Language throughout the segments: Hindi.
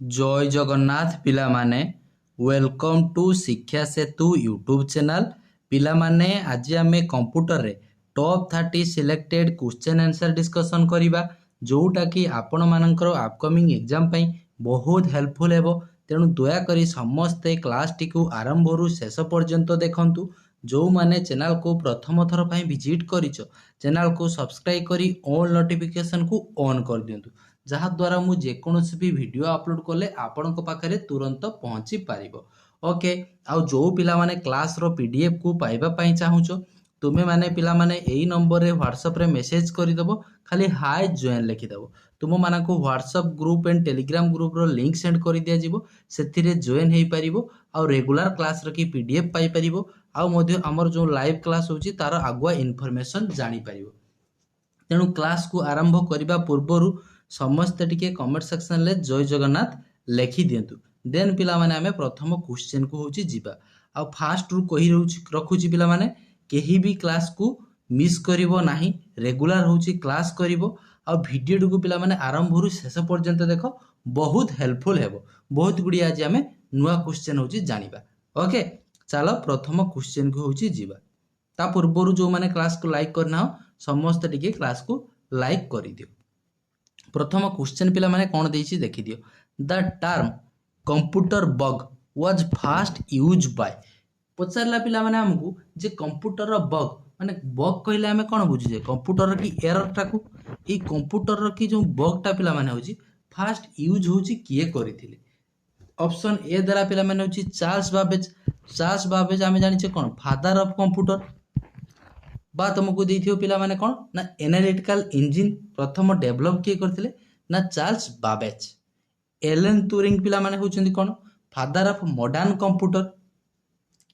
जय जगन्नाथ पिला माने वेलकम टू शिक्षा सेतु यूट्यूब चैनल पिला माने आज आम कंप्यूटर रे top 30 selected question answer discussion करिबा जोटा कि आपण मानकर अपकमिंग एग्जाम पई बहुत हेल्पफुल हेबो। तेणु दया करी समस्ते क्लास टी को आरंभ रु शेष पर्यंत देखंतु। जो माने चैनल को प्रथम थर पई विजिट करिचो चैनल को सब्सक्राइब करी ऑल नोटिफिकेशन को ऑन कर दियंतु जहाद्वारा मु जेकोसी भी वीडियो अपलोड कले आपण पाखे तुरंत पहुँची पार। ओके आउ जो पिला माने क्लास रो पीडीएफ को पाइबा पई चाहूचो तुमे माने पिला माने एई नंबर रे व्हाट्सएप रे मेसेज करदेव खाली हाय जॉइन लिखिदेव तुम मानक WhatsApp group and Telegram group रो लिंक सेंड कर दिया जिवो सेथिरे जॉइन हेई परिबो आउ रेगुलर क्लास रो की पीडीएफ पाई परिबो आउ मध्य हमर जो लाइव क्लास होची तार आगुआ इन्फॉर्मेशन जानी परिबो। तेणु क्लास को आरंभ करने पूर्वर समस्ते टिके कमेंट सेक्शन ले जय जगन्नाथ लिखि दिंतु देन पिला माने आमे प्रथम क्वेश्चन को होची जीवा आ फास्ट रु कहि रखुची पिला माने केही भी क्लास को मिस करिवो नाही रेगुलर होची क्लास करिवो आ वीडियो को पिला माने आरंभ रु शेष पर्यंत देखो बहुत हेल्पफुल हेबो। बहुत गुडी आज आमे नुवा क्वेश्चन होची जानिबा। ओके चलो प्रथम क्वेश्चन को होची जीवा ता पूर्वर जो माने क्लास को लाइक करना हो समस्त टिके क्लास को लाइक कर दियो। प्रथम क्वेश्चन पिला माने कोन देछि देखि दियो the term computer bug was first used by पचारला पिला माने हमकु जे कंप्यूटर रो बग माने बग कहले हमें कोन बुझी जे कंप्यूटर की एरर टाकू ई कंप्यूटर की जो बग टा पिला माने होची फास्ट यूज होची किए करिथिले। ऑप्शन ए द्वारा पिला माने होची चार्ल्स बाबेज आमे जानि छे कोन फादर ऑफ कंप्यूटर बा तुमको देथियो पिला माने कोन ना एनालिटिकल इंजिन प्रथम डेवलप किए करथिले ना चार्ल्स बाबेज। एलन ट्यूरिंग पिला माने होचंदी कोन father of modern computer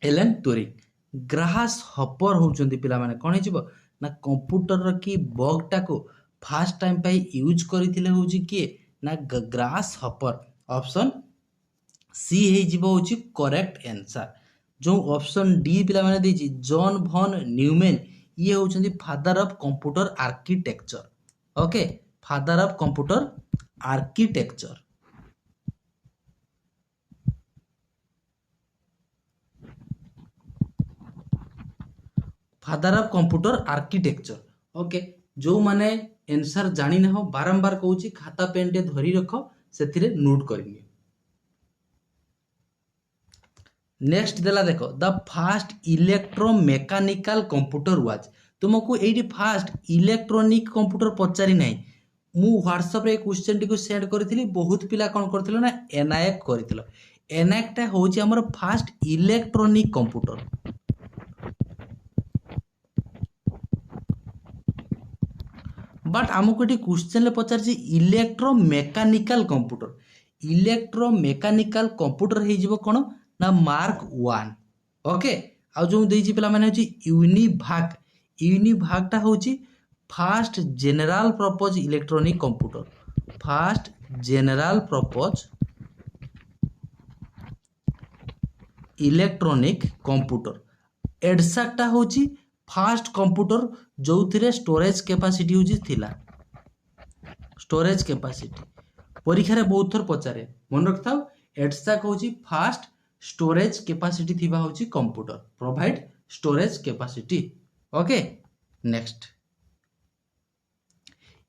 Alan Turing. Grace Hopper होचंदी पिला माने कोन हिजबो ना कंप्यूटर की बग टाको फर्स्ट टाइम पाई यूज करथिले होची के ना ग्राहस हॉपर। ऑप्शन सी हिजबो होची करेक्ट आंसर। जो ऑप्शन डी पिला माने देछि जॉन भन न्यूमैन ये होचंदी father of computer architecture. Okay father of computer architecture. Father of computer architecture. Okay जो माने आंसर जानि न हो बारंबार कहूची खाता पेन टे धरी रखो सेथिरे नोट करिनियो। नेक्स्ट देला देखो द फास्ट इलेक्ट्रोमेकानिकल कंप्यूटर वाज तुमको एडी फास्ट इलेक्ट्रॉनिक कंप्यूटर पचारि नाही मु व्हाट्सएप रे क्वेश्चन टी को सेंड करथिली बहुत पिला कोन करथिलो ना एनआईएक करथिलो एनआईएक टा होची हमर फास्ट इलेक्ट्रॉनिक कंप्यूटर। बट हमको एटी क्वेश्चन ले पचारछि इलेक्ट्रोमेकानिकल कंप्यूटर हे जिवो कोन ना मार्क 1। ओके आ जो देछि पिला माने होछि यूनिभाग टा होछि first general purpose electronic computer first general purpose electronic computer. EDSAC टा होछि फास्ट कंप्यूटर जो थिरे स्टोरेज कैपेसिटी होछि थिला स्टोरेज कैपेसिटी परीक्षा रे बहुत थर पचारे मन रखथाओ एडसाक होछि फास्ट स्टोरेज कैपेसिटी थिबा होछि computer provide storage capacity. Okay next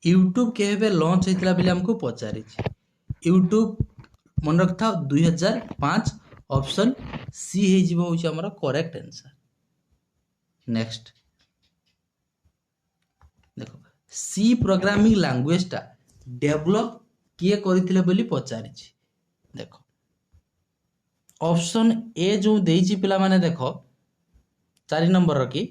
YouTube केबे लॉन्च हेतला बिले हमको पचारि यूट्यूब मन रखथाओ 2005। ऑप्शन सी हे जिवो होछि हमर करेक्ट आंसर। नेक्स्ट देखो सी प्रोग्रामिंग लैंग्वेज टा डेवलप किए करिथिले बोली पचारि देखो ऑप्शन ए जो देछि पिला माने देखो 4 नंबर रखी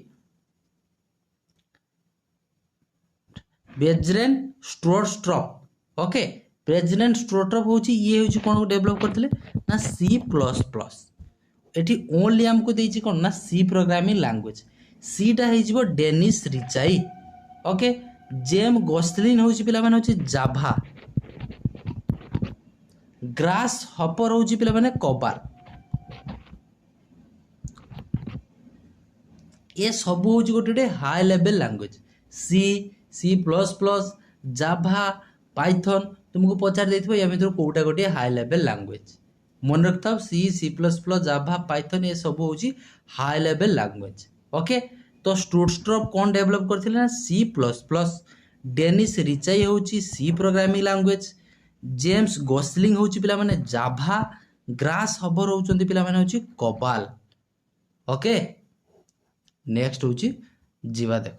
बेजरेन स्ट्रोट्रप। ओके बेजरेन स्ट्रोट्रप होछि ये होछि कोन डेवलप करथिले ना सी प्लस प्लस एठी ओनली हमको देछि कोन ना सी प्रोग्रामिंग लैंग्वेज सी टा हे जिवो डेनिस रिचाई। ओके जेम गोस्लिन होछि पिला माने होछि जाभा ग्रास हॉपर होछि पिला माने कोबार ये सब होछि गोटे high level language C C plus plus Java Python तुमको पचार देथिबो या भितर कोउटा गोटे हाई लेवल लैंग्वेज मन रखता सी C plus plus Java Python ये सब हूँ हाई लेवल लैंग्वेज ओके। तो स्टूटस्ट्रप कौन डेवलप करथिले ना C plus plus. Dennis Ritchie हूँ C programming language. James Gosling हूँ पिला माने जाभा। ग्रास हबर होउचंती पिला माने हूँ कोबाल ओके। नेक्स्ट हूँ जीवा देख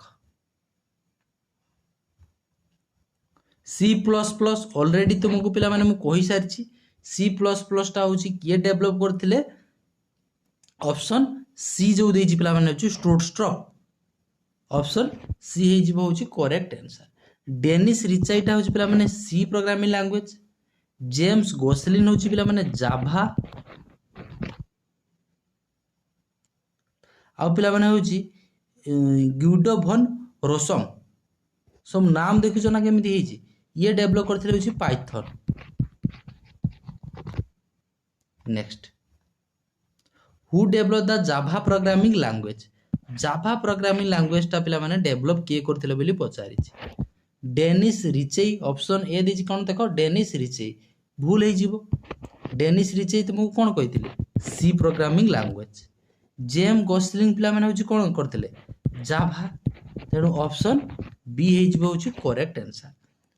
सी प्लस प्लस ऑलरेडी तुमको पिला माने मु कहि सारछि सी प्लस प्लस टा हूँ किए डेवलप करथिले ऑप्शन सी जो देछि पिला माने हूँ स्टूटस्ट्रप ऑप्शन सी हे जिवो हूँ करेक्ट आंसर। डेनिस रिचाइटा हूँ पिला माने सी प्रोग्रामिंग लैंग्वेज। जेम्स गोसलिन हूँ पिला माने जाभा आउ पिला माने हूँ ग्यूडो भन रोसम सब नाम देखिछ ना केमिति हेछि ये डेवलप करथिले हूँ Python. Next who develop the Java programming language. Java programming language टा पिला माने डेवलप किए करथिले बोली पचारिछि डेनिस रिचेई ऑप्शन ए देछि कोन देखो डेनिस रिचेई भूल हे जिवो डेनिस रिचेई तुमको कोन कहिथिले C programming language. James Gosling पिला माने होछि कोन करथिले जाभा तेणु ऑप्शन बी हे जिवो होछि करेक्ट आंसर।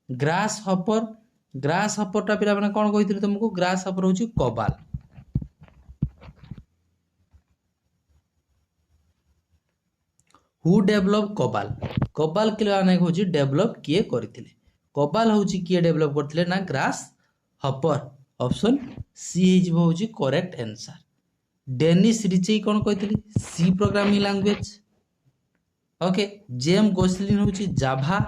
ग्रास हपर टा पिला माने कोन कहिथिले तुमको ग्रास हपर होछि कोबाल। हु डेवलप कोबाल कोबाल के माने होछि डेवलप किए करथिले कोबाल होछि किए डेवलप करथिले ना ग्रास हपर ऑप्शन सी हे जिवो होछि करेक्ट आंसर। डेनिस रिचेई कोन कहिथिले C programming language okay. James Gosling होछि जाभा।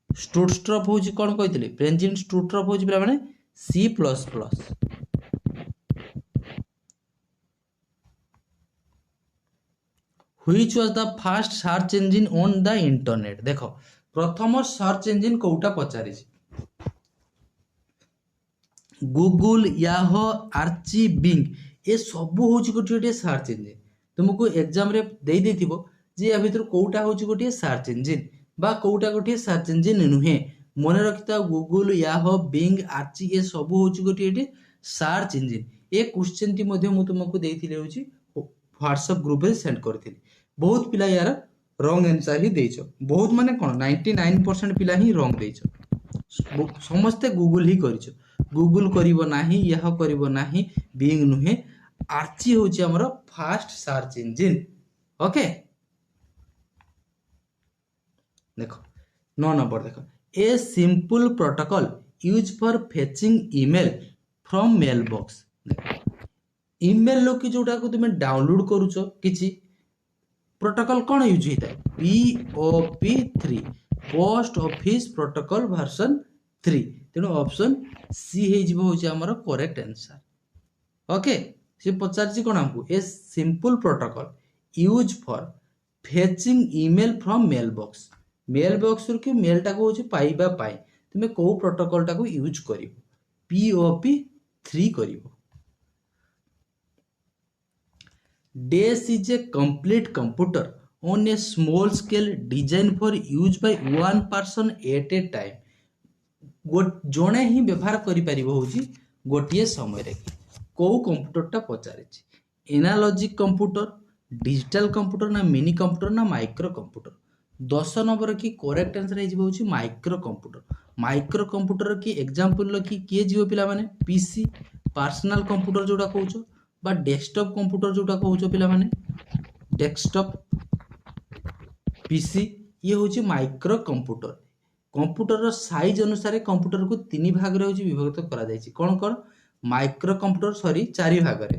स्टूटस्ट्रप होछि कोन कहिथिले ब्रेंजिन स्टूटस्ट्रप होछि पिला माने C plus plus. Which was the first search engine on the internet देखो प्रथम सर्च इंजिन कोउटा पचारिछि गूगल याहो आर्ची बिंग ए सब होछि गोटे सर्च इंजिन तुमको एग्जाम रे देई देथिबो जे या भितर कोउटा होछि गोटे सर्च इंजिन बा कोउटा गोटे सर्च इंजिन नुहे मन रखिता गूगल याहो बिंग आर्ची ए सब होछि गोटे सर्च इंजिन। ए क्वेश्चन टी मध्ये मु तुमको देइथिले होछि व्हाट्सएप ग्रुप रे सेंड करथिले बहुत पिला यार रॉन्ग आंसर ही देइछो बहुत माने कोन 99% पिला ही रॉन्ग देइछो समस्त गूगल ही करिछो गूगल करिवो नाही यह करिवो नाही बिंग नुहे आर्ची होछि हमर फास्ट सर्च इंजिन ओके। देखो 9 नंबर देखो a simple protocol use for fetching email from mail box email लो कि जोटा को तुम डाउनलोड करूछो किछि प्रोटोकॉल कौन यूज होता है POP3 post office protocol version 3 तेणु ऑप्शन सी हे जिवो होछि हमर करेक्ट आंसर ओके। से पचारछि कोन हमकु a simple protocol use for fetching email from mail box रु कि मेल टा को होछि पाइबा पाई तुमे को प्रोटोकॉल टा को यूज करिवो POP3 करिवो। DES is a complete computer on a small scale designed for use by one person at a time जड़े ही व्यवहार करि गोटे समय रे को कंप्यूटर टा पचारिछि एनालॉजिक कंप्यूटर डिजिटल कंप्यूटर ना मिनी कंप्यूटर ना माइक्रो कंप्यूटर 10 नंबर की करेक्ट आंसर है माइक्रो कंप्यूटर की एग्जांपल की किए जीव पिला माने पीसी पर्सनल कंप्यूटर जोड़ा कहउछो बा डेस्कटॉप कंप्यूटर जोटा कहउछो पिला माने डेस्कटॉप पीसी ये होची माइक्रो कंप्यूटर कंप्यूटर रो साइज अनुसार कंप्यूटर को तीन भाग रे होची विभक्त करा जायछि कोन माइक्रो कंप्यूटर सॉरी चारि भाग रे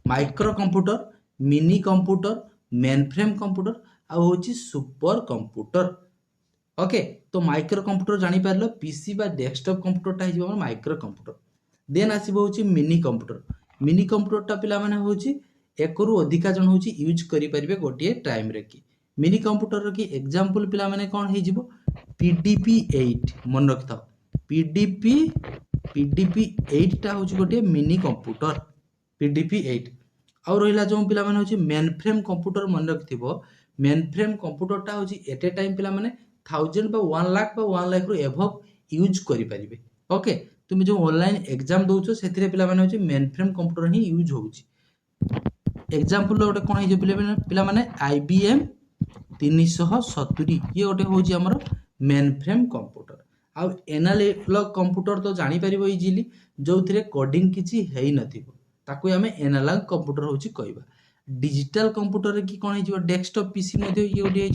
micro computer mini computer mainframe computer आ होची सुपर कंप्यूटर ओके। तो माइक्रो कंप्यूटर जानि पारलो पीसी बा डेस्कटॉप कंप्यूटर टा हिजो माइक्रो कंप्यूटर देन आसीबो होची मिनी कंप्यूटर टा पिला माने होची एक रु अधिका जन होची यूज करि परिबे गोटिए टाइम रे की मिनी कंप्यूटर की एग्जांपल पिला माने कोन हे जिवो PDP-8 मन रखता PDP-8 टा होची गोटिए मिनी कंप्यूटर PDP-8 आ रहिला जो पिला माने होची मेनफ्रेम कंप्यूटर मन रखथिबो मेनफ्रेम कंप्यूटर टा होची एट ए टाइम पिला माने 1000 बा 1 लाख बा 1 लाख रु एभव यूज करें। ओके, तुम जो ऑनलाइन एग्जाम दौच से पे मेन फ्रेम कंप्यूटर ही यूज हो। एग्जाम्पल गोटे कौन हो पे IBM 370 ये गोटे हूँ आमर मेन फ्रेम कंप्यूटर। आउ एनालॉग कंप्यूटर तो जापर इजिली जो थे कोडिंग किसी है नाकू आम एनालॉग कंप्यूटर हूँ कहवा। डिजिटल कंप्यूटर कि कौन हो डेस्कटॉप पीसी ये गोटे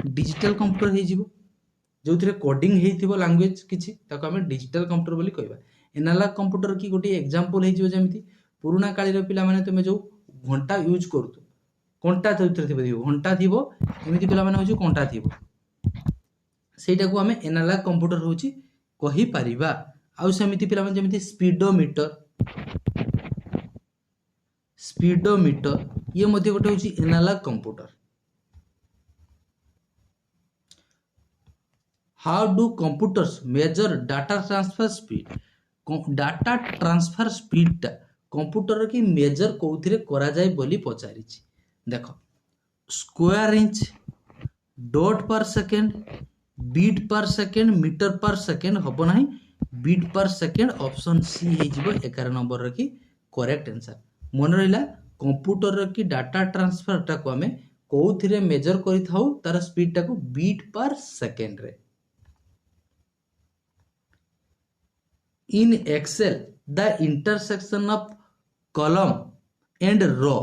डिजिटल कंप्यूटर हो जो थे कोडिंग हो लैंग्वेज किसी आम डिजिटल कंप्यूटर बोली कहवा। एनालॉग कंप्यूटर की गोटे एग्जांपल होमती पुराणा कालीर पे तुम जो घंटा यूज करूँ कंटा जो घंटा थी एमती पे कंटा थी ସେଇଟା କୁ ଆମେ एनालॉग कंप्यूटर होची कहि परिबा। आउ सेमिति पिला मन जेमिति स्पीडोमीटर ये मध्ये गोटे होची analog computer. How do computers measure data transfer speed. Data transfer speed टा कंप्यूटर की मेजर कोउथिरे करा जाय बोली पचारि। देखो square inch, dot per second, bit per second, meter per second हम ना beat per second option C हो 11 नंबर की करेक्ट आंसर। मन रहा कंप्यूटर की डाटा ट्रांसफर टाक आम कौन मेजर कर तार स्पीड टाक बीट पर सेकेंड रे। In Excel the intersection of column and row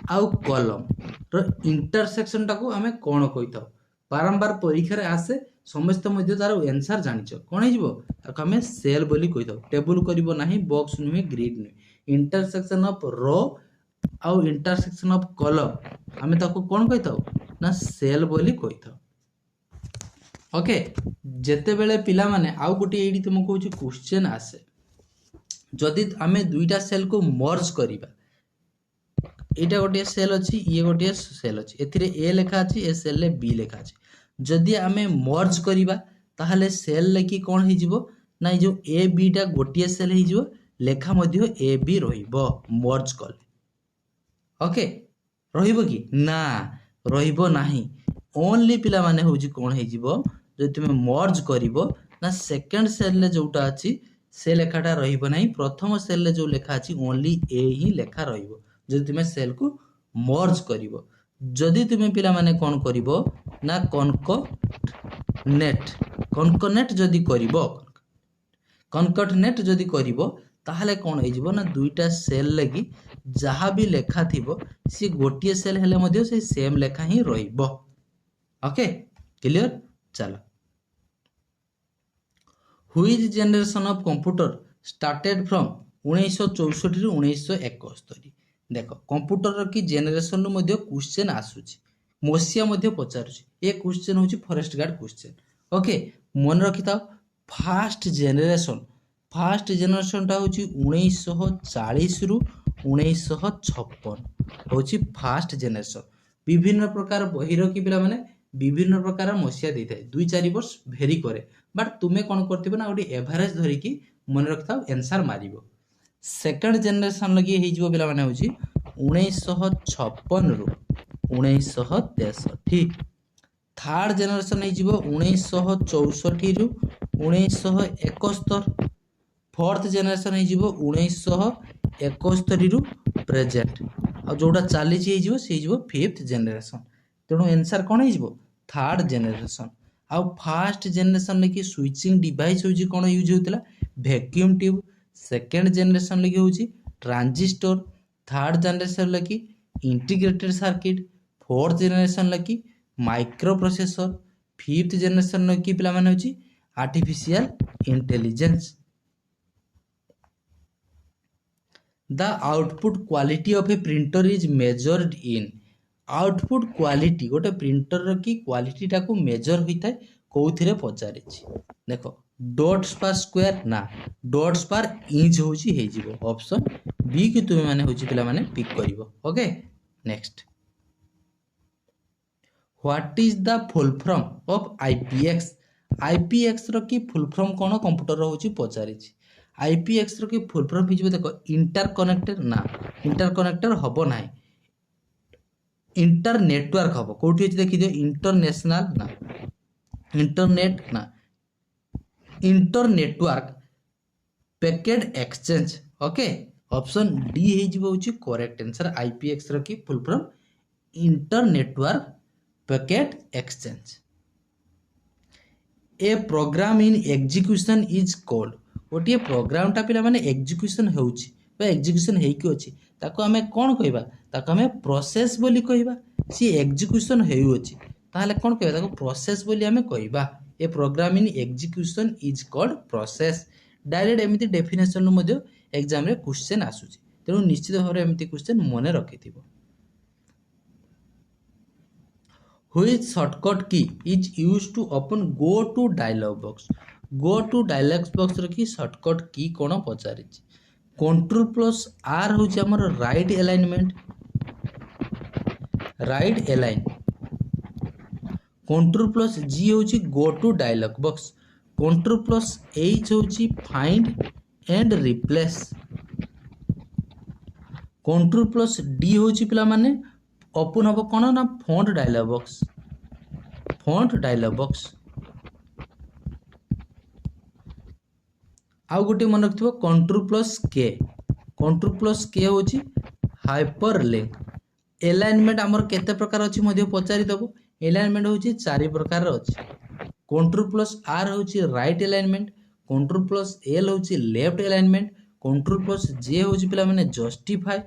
आउ कॉलम रो इंटरसेक्शन टाक आम कौन कही बारंबार परीक्षा आसे समस्त तार आंसर जानिछ कौन हो आम सेल बोली कही टेबल करिवो नाही बॉक्स नुहे ग्रिड नुहे। इंटरसेक्शन ऑफ रो आउ इंटरसेक्शन ऑफ कॉलम आम ताको कौन कही ना सेल बोली कही। ओके, जेते बेले पिला माने आउ गोटे एडी तुमको होची क्वेश्चन आसे जदि आम दुईटा सेल को मर्ज करिबा एटा गोटे सेल अच्छी ये गोटे सेल अच्छी एथिरे ए लेखा अच्छी ए सेल ले बी लेखा अच्छी जदि आमे मर्ज करिबा ताहले सेल लेकी कौन हो ना जो ए बी टा गोटे सेल हो लेखा मध्य ए बी रहिबो मर्ज कले। ओके रहिबो कि ना रहिबो नाही ओनली पिला माने होची कौन हो जो तुम मर्ज करिबो ना सेकंड सेल ले जोटा अच्छी से लेखाटा रहिबो नाही प्रथम सेल ले जो लेखा अच्छी ओनली ए ही लेखा रहिबो जदि तुम सेल को मर्ज करिवो। जदि तुम पिला माने कौन करिवो ना कनकनेट जदि करिवो कनकटनेट जदि करिवो ताहले कौन हो ना दुईटा सेल लगी जहाँ भी लेखा थिबो सी गोटे सेल हेले मध्य से सेम लेखा ही रहिबो। Okay clear. चलो which generation of computer started from 1964 रु 1971। देख कंप्यूटर की जेनेरेशन मध्य क्वेश्चन आसूची मसीहा मध्य पचारुची ये क्वेश्चन होची फॉरेस्ट गार्ड क्वेश्चन। ओके मन रखि था फास्ट जेनेरेशन टा होची 1940 रु 1956 होची फास्ट जेनेरेशन। विभिन्न प्रकार बहिर की पिला माने विभिन्न प्रकार मसीहा देता है 2-4 वर्ष भेरी करे बट तुम्हें कौन करथिबो ना गोटे एवरेज धरिकी मन रखि था आंसर मारिबो। सेकंड जेनेरेशन लगी हो पिला माने होची 1956 रु 1963। थर्ड जेनेरेशन हो 1964 रु 1971। फोर्थ जेनेरेशन हो 1971 रु प्रेजेंट आ जोटा चली हो फिफ्थ जेनेरेशन तेणु आंसर कौन हो थर्ड जेनेरेशन। आउ फास्ट जेनेरेशन लगी स्विचिंग डिवाइस होची कौन यूज होता वैक्यूम ट्यूब। सेकेंड जेनेरेशन लगी होची ट्रांजिस्टर। थर्ड जेनेरेशन लगी इंटीग्रेटेड सर्किट। फोर्थ जेनेरेशन लगी माइक्रो प्रोसेसर। फिफ्थ जेनेरेशन लगी पिला माने होची artificial intelligence. The output quality of A printer is measured in. Output quality गोटे प्रिंटर की क्वालिटी टाको मेजर होता है कौथिरे पचारि। देखो डॉट्स पर स्क्वायर ना डॉट्स पर इंच हो ऑप्शन बी की तुम माने होची पिला माने पिक करिवो। Okay next what is the full form of IPX. IPX रो की फुल फॉर्म कोन कंप्यूटर रो होची पचारि। आईपीएक्स रो की फुल फॉर्म हिजबो देखो इंटरकनेक्टेड ना इंटरकनेक्टर हबो नाही इंटर नेटवर्क हम कौटी अच्छे देखी दियो इंटरनेशनल ना इंटरनेट ना inter network packet exchange okay option D होची करेक्ट आंसर आईपीएक्स रो की full form inter network packet exchange a program in execution is called गोटे प्रोग्रामटा पिला माने एग्जीक्यूशन होउची बा एग्जीक्यूशन हेकी अछि ताको हमें कोन कहबा ताको हमें प्रोसेस बोली कहबा सी एग्जीक्यूशन हेउची ताहले कोन कहबा ताको प्रोसेस बोली हमें कहबा a program in execution is called process direct एमिति डेफिनेशन नु मध्य एग्जाम रे क्वेश्चन आसुची तेनु निश्चित भाबरे एमिति क्वेश्चन मने रखिथिबो Which shortcut key is used to open go to dialog box? Go to dialog box रखी shortcut key कौन पचारि Ctrl plus R होची हमर right alignment right align Ctrl plus G होची go to dialog box Ctrl plus H होची find and replace Ctrl plus D होची पिला माने ओपन हम कौन ना फॉन्ट डायलॉग बॉक्स आउ गोटे मन रखिथबो कंट्रोल प्लस के होची हाइपर लिंक अलाइनमेंट हमर केते प्रकार अछि मध्ये पचारि दबो अलाइनमेंट होची चारि प्रकार अछि कंट्रोल प्लस आर होची right alignment control plus L होची left alignment control plus J होची पिला माने जस्टिफाई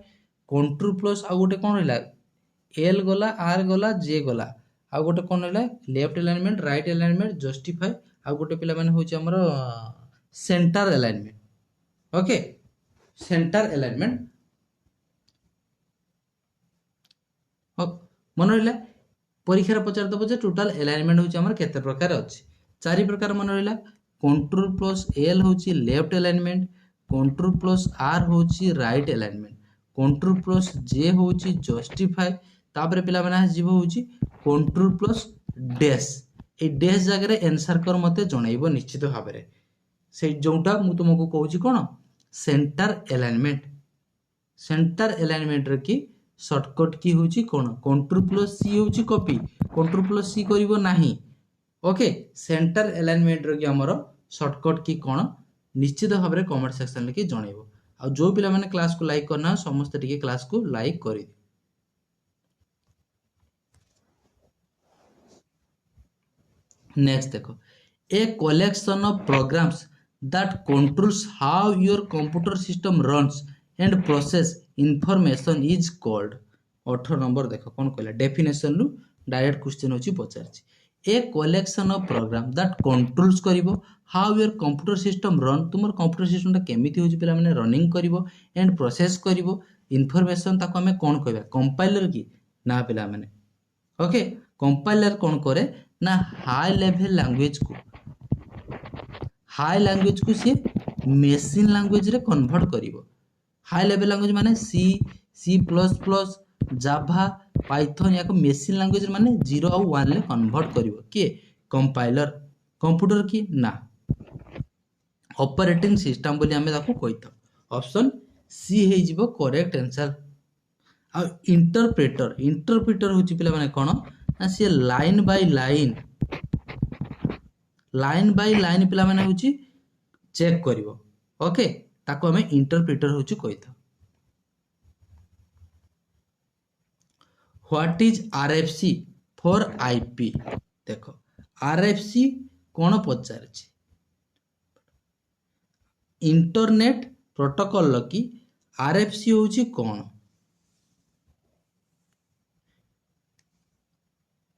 कंट्रोल प्लस आ गोटे कोन रहला एल गला आर गला जे गला आ गोटे कोन रहला left alignment right alignment justify आ गोटे पिला माने होची हमर centre alignment okay centre alignment मन रहला परीक्षा पचार दबो जे टोटल अलाइनमेंट होची हमर केते प्रकार अछि चारि प्रकार मन रहला कंट्रोल प्लस एल होची left alignment control plus R होची right alignment control plus J होची जस्टिफाई तापर पिला माने जीव होची control plus dash A dash जगह रे आंसर कर मते जणाइबो निश्चित भाबरे से जोंटा मु तुमको कहूची कोन सेंटर अलाइनमेंट रे की शॉर्टकट की होची कोन कंट्रोल प्लस सी होची कॉपी कंट्रोल प्लस सी करिवो नाही ओके सेंटर अलाइनमेंट रे की हमरो शॉर्टकट की कोन निश्चित भाबरे कमेंट सेक्शन में की जणाइबो आ जो पिला माने क्लास को लाइक करना समस्त टिके क्लास को लाइक करि नेक्स्ट देखो a collection of programs that controls how your computer system runs and process information is called 18 नंबर देखो कोन कहला डेफिनेशन लु डायरेक्ट क्वेश्चन होची पचारची a collection of program that controls करिवो how your computer system run तुमर कंप्यूटर सिस्टम ता केमिति होची पिला माने रनिंग करिवो एंड प्रोसेस करिवो इंफॉर्मेशन ताको हमें कोन कहबा कंपाइलर की ना पिला माने ओके कंपाइलर कोन करे ना हाई लेवल लैंग्वेज को से मशीन लैंग्वेज रे कन्वर्ट करिवो हाई लेवल लैंग्वेज माने C C plus plus Java Python या मशीन लैंग्वेज माने 0 और 1 ले कन्वर्ट करिवो के कंपाइलर कंप्यूटर की ना ऑपरेटिंग सिस्टम बोली हमें ताको कहितो ऑप्शन सी हे जिवो करेक्ट आंसर आ इंटरप्रेटर होची पिला माने कोन ना से लाइन बाय लाइन पिला माने होची चेक करिवो ओके ताको हमें इंटरप्रेटर होची कहितो what is RFC for IP देखो आरएफसी कोन पचारछि इंटरनेट प्रोटोकॉल की आरएफसी होची कोन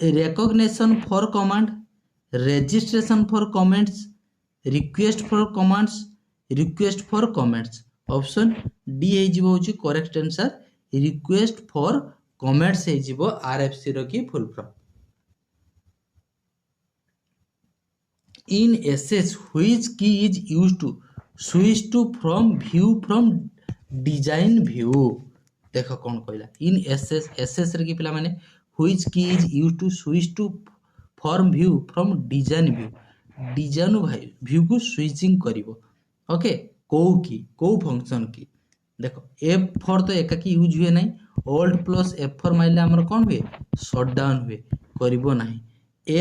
recognition for command registration for comments request for comments option D हे जिवो होची correct answer request for comments हे जिवो आरएफसी रो की full form in SS which key is used to switch to from design view देखो कोन कहला इन एसएस रे की पिला माने which key is used to switch to form view from design view को स्विचिंग करिवो ओके को फंक्शन की देखो F4 तो एका की यूज हुए नहीं ओल्ड प्लस F4 माइले हमर कोन हुए शट डाउन हुए करिवो नहीं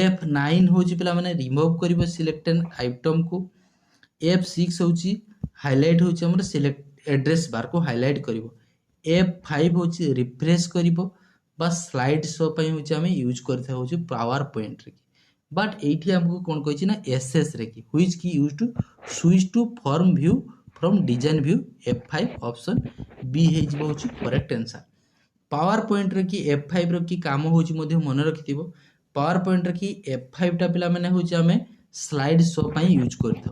F9 होची पिला माने रिमूव करिवो सिलेक्टेड आइटम को F6 होची हाईलाइट होची हमर सिलेक्ट एड्रेस बार को हाईलाइट करिवो। F5 होची रिफ्रेश करिवो बा स्लाइड शो पई होची हमें यूज करथा होची पावर पॉइंट रे। बट एठी हमको कोन कहछि ना एसएस रे की which key use to switch to form view from design view. F5 option B हे जिवो होची करेक्ट आंसर। पावर पॉइंट रे की F5 रो की काम होची मध्ये मन रखिथिबो। पावर पॉइंट रे की F5 टा पिला माने होची हमें स्लाइड शो पई यूज करथो।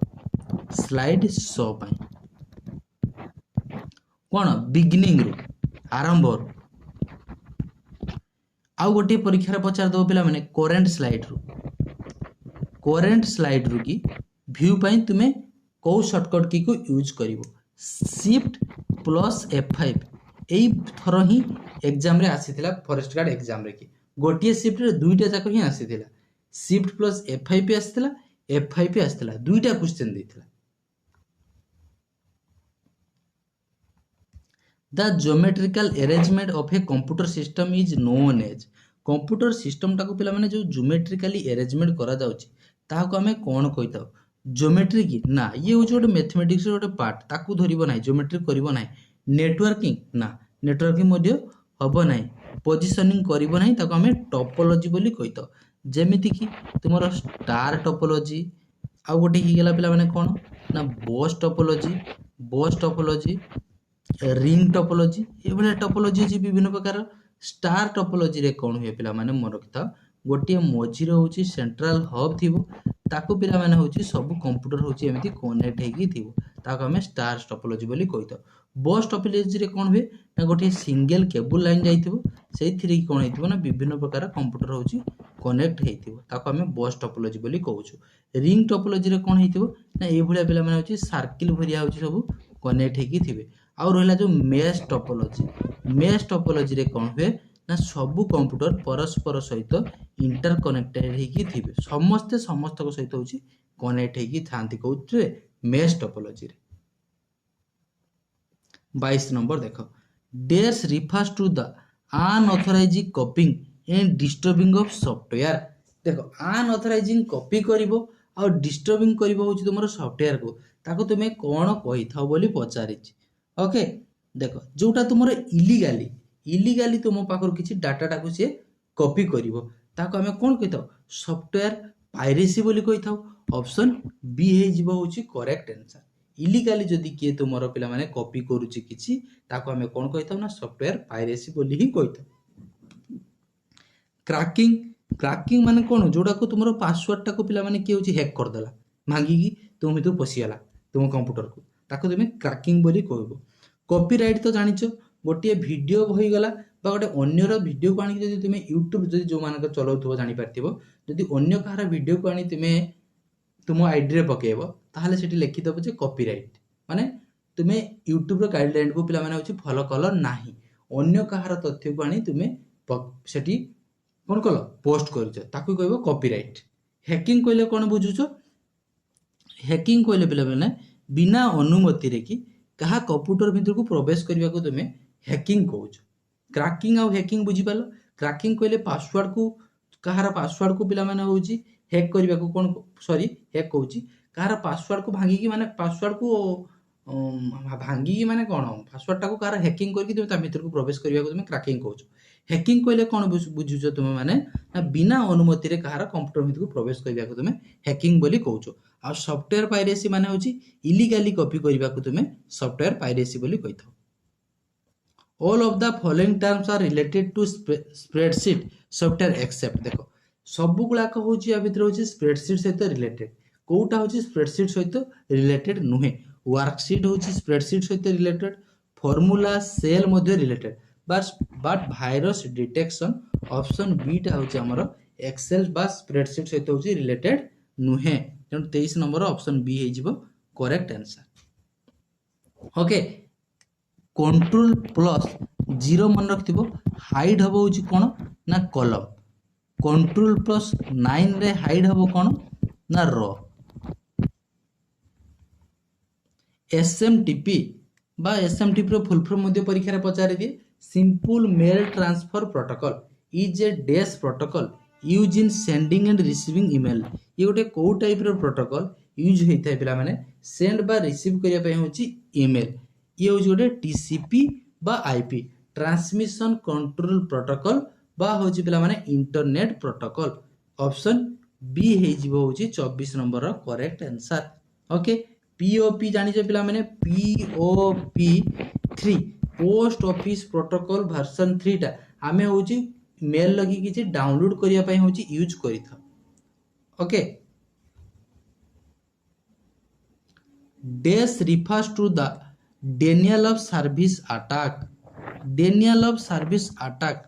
स्लाइड शो पई कोन बिगिनिंग रो आरंभ रो। आउ गोटे परीक्षा रे पचार दो पिला माने करेंट स्लाइड रो। करेंट स्लाइड रो की व्यू पई तुमे को शॉर्टकट की को यूज करिवो। शिफ्ट प्लस F5 एई थरो ही एग्जाम रे आसीथिला फॉरेस्ट गार्ड एग्जाम रे की गोटिए शिफ्ट रे दुईटा जाक ही आसीथिला। शिफ्ट प्लस F5 पे आसीथिला F5 पे आसीथिला दुईटा question देथिला। The geometrical arrangement of a computer system is known as। Computer system टाको पिला माने जो ज्योमेट्रिकली अरेंजमेंट करा जाउची ताको हमें कोन कहिताउ ज्योमेट्री की ना ये होची गोटे मैथमेटिक्स रो गोटे पार्ट ताकू धरिबो नाही ज्योमेट्री करिवो नाही। नेटवर्किंग ना नेटवर्किंग मध्ये हबो नाही। पोजिशनिंग करिवो नाही ताको हमें टोपोलॉजी बोली कहिताउ। जेमिति की तुमरो स्टार टोपोलॉजी आ गोटे ही गेला पिला माने कोन ना बॉस टोपोलॉजी रिंग टोपोलॉजी ए भले टोपोलॉजी अछि विभिन्न प्रकार। स्टार टोपोलॉजी रे कोन हुए पिला माने मन रखिता गोटे मझिरे होची सेंट्रल हब थिबो ताको पिला माने होची सब कंप्यूटर होची एमिति कनेक्ट हेकी थिबो ताको हमें स्टार टोपोलॉजी बोली कहितो। बस टोपोलॉजी रे कोन हुए ना गोटे सिंगल केबल लाइन जाइथिबो सेथिरे कोन हेथिबो ना विभिन्न प्रकार कंप्यूटर होची कनेक्ट हेथिबो ताको हमें बस टोपोलॉजी बोली कहउछु। रिंग टोपोलॉजी रे कोन हेथिबो ना ए भलिया पिला माने होची सर्किल भरिया होची सब कनेक्ट हेकी थिबे। आउ रहला जो मेश टोपोलॉजी रे कोन हुए ना सबु कंप्यूटर परस्पर सहित इंटरकनेक्टेड हेकी थिबे समस्त को सहित होची कनेक्ट हेकी थांती कोउत्रे मेश टोपोलॉजी रे। 22 नंबर देखो this refers to the unauthorised copying and disturbing of software. देखो अनऑथराइजिंग कॉपी करिवो और डिस्टर्बिंग करिवो होची तुमरो सॉफ्टवेयर को ताको तुमे कोन कहिथाओ बोली पचारिछि। ओके देखो जोटा तुमरो इलीगली तुम पाखर किछि डाटा टाको से कॉपी करिवो ताको हमें कोन कहिथाओ सॉफ्टवेयर पायरेसी बोली कहिथाओ। ऑप्शन बी हे जिवो होची करेक्ट आंसर। इलीगली जदी के तुमरो पिला माने कॉपी करूची किछि ताको हमें कोन कहिथाओ ना सॉफ्टवेयर पायरेसी बोली ही कहिथाओ। क्रैकिंग माने कोन जोडा को तुमरो पासवर्ड टाको पिला माने के होची हैक कर देला मांगी की तुम भितर पसी गेला तुम कंप्यूटर को ताको तुमे क्रैकिंग बोली कहबो। कॉपीराइट तो जानिचो गोटे वीडियो होई गला बा गोटे अन्यर वीडियो को आनी जदी तुमे यूट्यूब जदी जो मानक चलाउथबो जानि पारथिबो जदी अन्य कहार वीडियो को आनी तुमे तुम आईडी रे पकेबो ताहले सेठी लिखि दबो जे कॉपीराइट माने तुमे यूट्यूब रो गाइडलाइन को पिला माने होची फॉलो कलर नाही अन्य कहार तथ्य को आनी तुमे सेठी कोन कलो पोस्ट करछ ताकू कहबो कॉपीराइट। हैकिंग कहले कोन बुझुछो हैकिंग कहले पिला माने बिना अनुमति रे की कहा कंप्यूटर भीतर को प्रवेश करबा को तुमे हैकिंग कहउछ। क्रैकिंग और हैकिंग बुझी पालो। क्रैकिंग कहले पासवर्ड को कहार पासवर्ड को पिला माने होउची हैक करबा को कोन हैक कहउची कहार पासवर्ड को भांगी की माने पासवर्ड को भांगी की माने कोन पासवर्ड टाको कहार हैकिंग करके तुमे ता भीतर को प्रवेश करबा को तुमे क्रैकिंग कहउछ। हैकिंग कहले कोन बुझुछो तुमे माने ना बिना अनुमति रे कहार कंप्यूटर भीतर को प्रवेश करबा को तुमे हैकिंग बोली कहउछ। आ सॉफ्टवेयर पायरेसी माने होची इलीगली कॉपी करबा को तुमे सॉफ्टवेयर पायरेसी बोली कहिथो। All of the following terms are related to spreadsheet software except. देखो सब गुलाक होची या भीतर होची स्प्रेडशीट सहित रिलेटेड कोउटा होची स्प्रेडशीट सहित रिलेटेड नुहे। वर्कशीट होची स्प्रेडशीट सहित रिलेटेड फार्मूला सेल मध्ये related but virus detection option B टा होची हमर एक्सेल बा स्प्रेडशीट सहित होची रिलेटेड नुहे तेणु 23 नंबर ऑप्शन बी हे जिवो correct answer. Okay control plus 0 मन रखिबो हाइड हबो होची कोन ना कॉलम। कंट्रोल प्लस 9 रे हाइड हबो कोन ना रो। एसएमटीपी बा एसएमटीपी रो फुल फॉर्म मध्ये परीक्षा रे पचारि दिए simple mail transfer protocol is a dash protocol use in sending and receiving email. ये गोटे को टाइप रो प्रोटोकॉल यूज होता है पिला माने सेंड बा रिसीव करिया पे होची ईमेल ये होची गोटे टीसीपी बा आईपी ट्रांसमिशन कंट्रोल प्रोटोकॉल बा होची पिला माने इंटरनेट प्रोटोकॉल ऑप्शन बी हे जीवो होची 24 नंबर रो करेक्ट आंसर ओके पीओपी जानि जे पिला माने POP 3 post office protocol version 3 टा आमे होची मेल लगी किछि डाउनलोड करिया पई होची यूज करिथा okay Dash refers to the denial of service attack. Denial of service attack.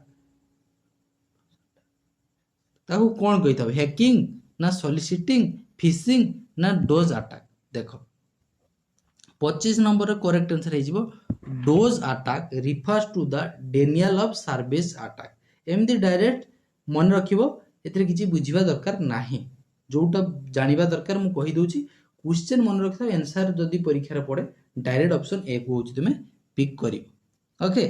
ताको कौन कही था हैकिंग ना सॉलिसिटिंग फिशिंग ना डोज अटैक देखो 25 नंबर करेक्ट आंसर है जीवो DoS attack refers to the denial of service attack एमदी डायरेक्ट मन रखिबो एतरे किछि बुझिबा दरकार नाही जोटा जानिबा दरकार मु कहि दोची क्वेश्चन मन रखता आंसर जदि परीक्षा पड़े डायरेक्ट ऑप्शन ए को होची तुमे पिक करिवो ओके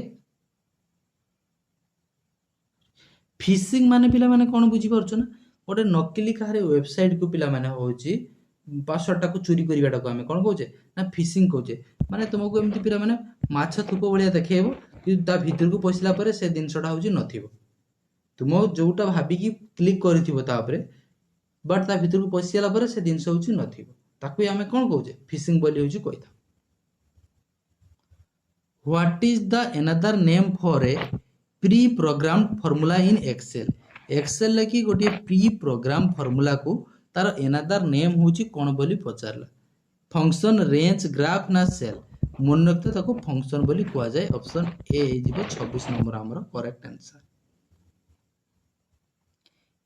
फिशिंग माने पिला माने कोन बुझी परछ ना गोटे नकली कारे वेबसाइट को पिला माने होची पासवर्ड टाको चोरी करिवाटा को हमें कोन कहूचे ना फिशिंग कहूचे माने तुमको एमती पिला माने माछ थुप बलिया देखेबो कि ता भीतर को पसिला परे से दिनसटा होची नथिबो तुम जोटा भाबी कि क्लिक करिथिबो ता ऊपर बट ता भीतर को पसिला परे से दिनस होची नथिबो ताकू आमे कोन कहूचे फिशिंग बोली होची कहिथा what is the another name for a pre programmed formula in Excel Excel लकी गोटे प्री प्रोग्राम फार्मूला को तार अनदर नेम होची कोन बोली पचारला फंक्शन रेंज ग्राफ ना सेल मन रखते ताको फंक्शन बोली कुआ जाय ऑप्शन ए जीवो 26 नंबर हमर correct answer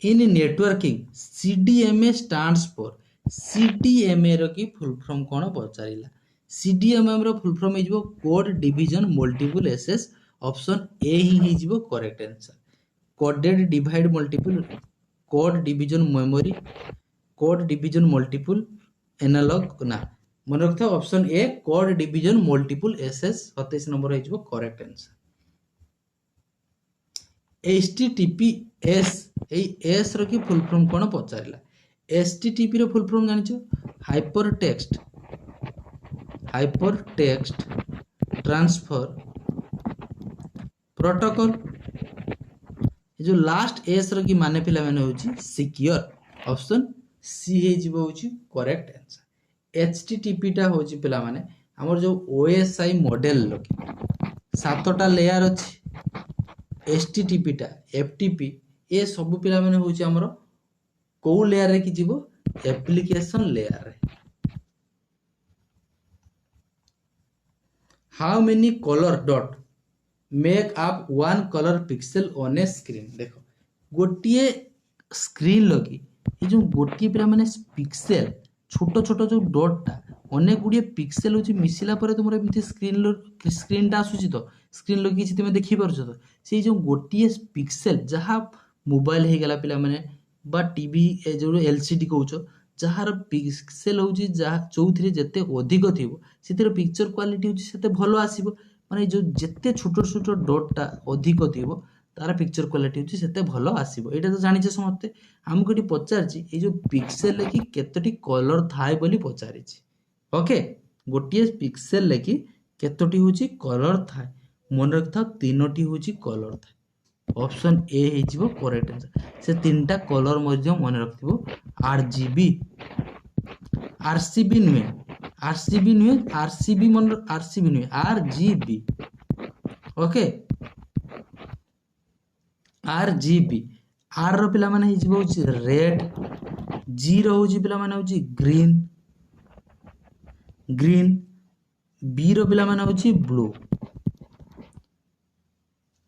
in networking CDMA stands for CDMA रो की फुल फॉर्म कोन पचारिला सीडीएमए रो फुल फॉर्म हे जीवो code division multiple access option A ही जीवो correct answer coded divide multiple code division memory code division multiple analog ना मन रखता option A code division multiple access 27 number हे जीवो करेक्ट आंसर https ए एस रो की फुल फॉर्म कोन पचारिला http रो फुल फॉर्म जानिछो हाइपर टेक्स्ट ट्रांसफर प्रोटोकॉल जो लास्ट एस रो की माने पिला माने होची सिक्योर ऑप्शन सी हे जीवो होची करेक्ट आंसर http टा होची पिला माने हमर जो osi मॉडल लोके सातटा लेयर अछि http टा ftp ए सब पिला माने होची हमर को लेयर रे की जीवो एप्लीकेशन लेयर रे how many colour dot make up one colour pixel on A screen देखो गोटिए स्क्रीन लगी ये जो गोटिए पिला माने पिक्सेल छोटो छोटो जो डॉट टा अनेक गुड़िए पिक्सेल होची मिसिला परे तुमरा एमती स्क्रीन टा आसुची तो स्क्रीन लगी छि तुमे देखि परछ तो से जो गोटिए पिक्सेल जहा मोबाइल हे गेला पिला माने बा टीवी ए जो एलसीडी कहउछो जहार पिक्सेल होची जहा चौथरे जते अधिक थिबो सेतिर पिक्चर क्वालिटी होची सेते भलो आसीबो माने जो जते छोटो छोटो डॉट टा अधिक थिबो तार पिक्चर क्वालिटी होची सेते भलो आसीबो एटा तो जानि छ समते हमको एटी पचारची ए जो पिक्सेल लेकी केतोटी कलर थाय बोली पचारिची ओके गोटिए पिक्सेल लेकी केतोटी होची कलर थाय मन रखथा तीनोटी होची कलर थाय ऑप्शन ए हे जीवो करेक्ट आंसर से तीनटा कलर मध्ये मन रखथिबो आरजीबी आरसीबी नुए आरसीबी मन आरसीबी नुए आरजीबी ओके आरजीबी आर रो पिला माने हे जीवो होची रेड जी रो होची पिला माने होची ग्रीन बी रो पिला माने होची ब्लू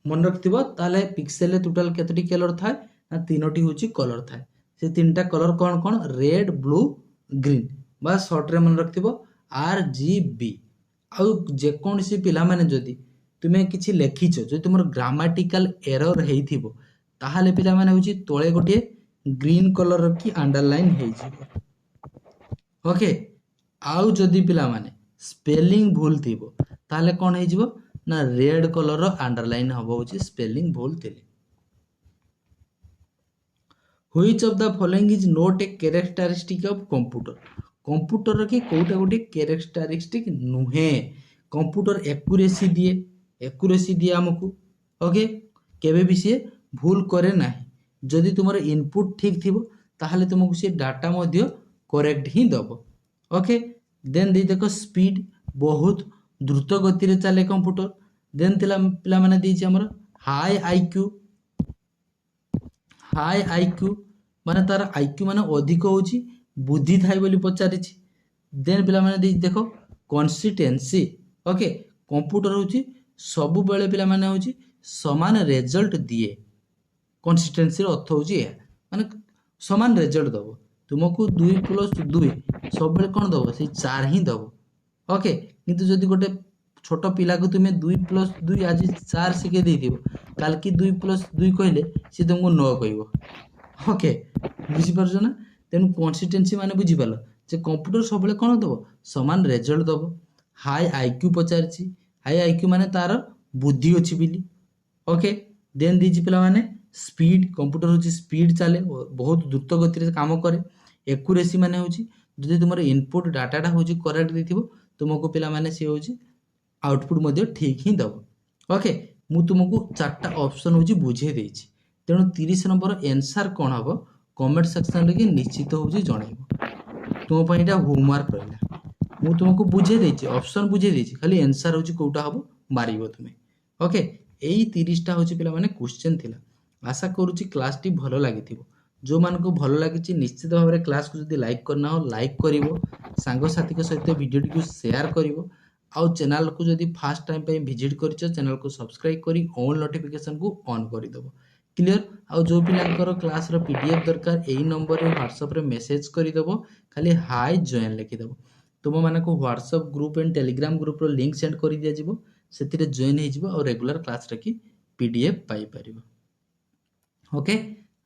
मन रखथिबो ताले पिक्सेल टोटल केतटी कलर थाय ना तीनोटी होची कलर थाय से तीनटा कलर कोन कोन रेड ब्लू ग्रीन बस शॉर्ट रे मन रखथिबो आरजीबी आ जे कोनसी पिला माने जदी तुमे किछि लेखिछो जो तुमर ग्रामेटिकल एरर हेइथिबो ताहाले पिला माने होची तोळे गोटे ग्रीन कलर की अंडरलाइन हेइ जिवो ओके आउ जदी पिला माने स्पेलिंग भूल थिबो ताहाले कोन हेइ जिवो ना रेड कलर रो अंडरलाइन हबो होची स्पेलिंग भूल थिले which of the following is not a characteristic of computer computer कि कोटा गोटे कैरेक्टरिस्टिक नुहे कंप्यूटर एक्यूरेसी दिए आमको ओके केबे भी सी भूल करे ना जदि तुम इनपुट ठीक थी ताहले तुमको सी डाटा मध्य करेक्ट ही दब ओके देन दे देख स्पीड बहुत द्रुत गति रे चले कंप्यूटर देन पिला माने देछि हमर हाई आईक्यू माने तार आईक्यू माने अधिक होची बुद्धि थाई बोली पचारिछि देन पिला माने देछि देखो कंसिस्टेंसी ओके कंप्यूटर होची सब बेले पिला माने होची समान रिजल्ट दिए कंसिस्टेंसी अर्थ होची माने समान रिजल्ट दबो तुमको 2+2 सब बेले कौन दबो से 4 ही दबो ओके किंतु जदि गोटे छोट पिला को तुम्हें 2+2 आज 4 शिखे देथिबो काल की 2+2 कहले से तुमको 9 कहबो ओके बुझी परछो ना तेनु कंसिस्टेंसी माने बुझी पालो जे कंप्यूटर सब बेले कौन दबो समान रिजल्ट दबो हाई आईक्यू पचारछि हाई आईक्यू माने तार बुद्धि अछि बिली ओके देन दीछि पिला माने स्पीड कंप्यूटर होची स्पीड चले बहुत द्रुत गति रे काम करे एक्यूरेसी माने होची जदि तुमर इनपुट डाटाटा होची करेक्ट देथिबो तुमको पिला माने से होची आउटपुट मध्य ठीक ही दबो ओके मु तुमको चारटा ऑप्शन होची बुझे देछि तेणु 30 नंबर आंसर कोन हबो कमेंट सेक्शन रे निश्चित होची जणाइबो तुम पई एटा होमवर्क रहला मु तुमको बुझे देछि ऑप्शन बुझे देछि खाली आंसर होची कोटा हबो मारिबो तुमे ओके एई 30 टा होची पिला माने क्वेश्चन थिला आशा करूची क्लास टी भलो लागिथिबो जो मान को भलो लागिछि निश्चित भाव में क्लास को जदि लाइक करना हो लाइक करिवो सांग साथी के सहित वीडियो को शेयर करिवो आउ चैनल को जदि फर्स्ट टाइम पे विजिट करिछो चैनल को सब्सक्राइब करी ऑल नोटिफिकेशन को ऑन करि दबो क्लियर आउ जो पिलांकर क्लास रो पीडीएफ दरकार एई नंबर रे व्हाट्सएप रे मेसेज करि दबो खाली हाय जॉइन लिखि दबो तुम माने को WhatsApp group and Telegram group रो लिंक सेंड करि दिया जिवो सेतिरे जॉइन हे जिवो और रेगुलर क्लास रे की पीडीएफ पाई परिबो ओके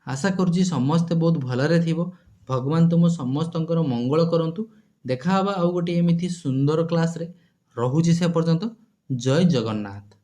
आशा करुची समस्ते बहुत भलरे थिबो भगवान तुम समस्तंकर मंगल करंतु देखा हबा आउ गोटे एमिथि सुंदर क्लास रे रहुची से पर्यंत जय जगन्नाथ।